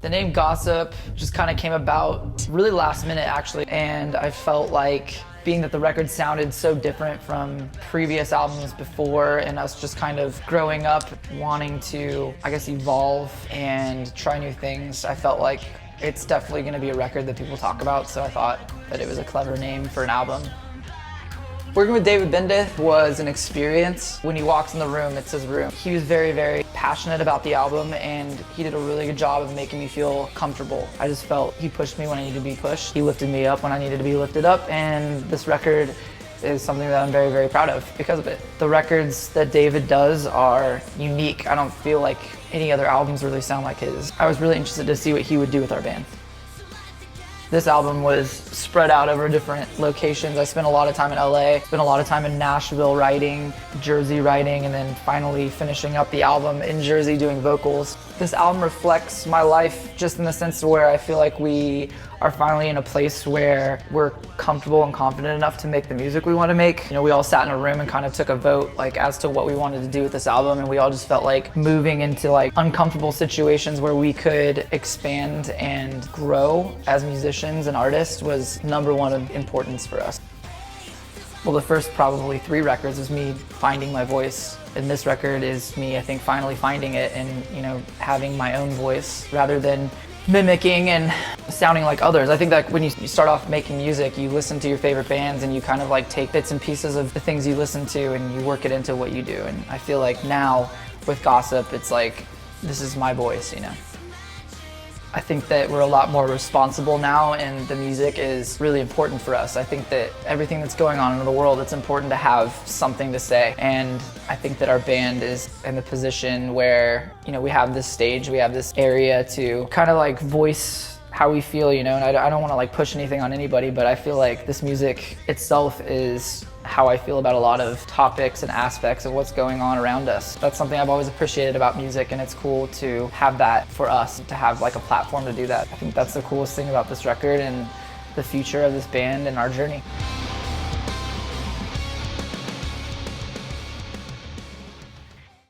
The name Gossip just kind of came about really last minute actually, and I felt like being that the record sounded so different from previous albums before and us just kind of growing up wanting to, I guess, evolve and try new things, I felt like it's definitely going to be a record that people talk about, so I thought that it was a clever name for an album. Working with David Bowie was an experience. When he walks in the room, it's his room. He was very, very passionate about the album, and he did a really good job of making me feel comfortable. I just felt he pushed me when I needed to be pushed. He lifted me up when I needed to be lifted up, and this record is something that I'm very, very proud of because of it. The records that David does are unique. I don't feel like any other albums really sound like his. I was really interested to see what he would do with our band. This album was spread out over different locations. I spent a lot of time in LA, spent a lot of time in Nashville writing, Jersey writing, and then finally finishing up the album in Jersey doing vocals. This album reflects my life just in the sense where I feel like we are finally in a place where we're comfortable and confident enough to make the music we want to make. You know, we all sat in a room and kind of took a vote like as to what we wanted to do with this album, and we all just felt like moving into like uncomfortable situations where we could expand and grow as musicians and artists was #1 of importance for us. Well, the first probably 3 records is me finding my voice, and this record is me, I think, finally finding it and, you know, having my own voice rather than mimicking and sounding like others. I think that when you start off making music, you listen to your favorite bands and you kind of like take bits and pieces of the things you listen to and you work it into what you do. And I feel like now with Gossip, it's like, this is my voice, you know. I think that we're a lot more responsible now, and the music is really important for us. I think that everything that's going on in the world, it's important to have something to say. And I think that our band is in the position where, you know, we have this stage, we have this area to kind of like voice how we feel, you know, and I don't want to like push anything on anybody, but I feel like this music itself is how I feel about a lot of topics and aspects of what's going on around us. That's something I've always appreciated about music, and it's cool to have that for us, to have like a platform to do that. I think that's the coolest thing about this record and the future of this band and our journey.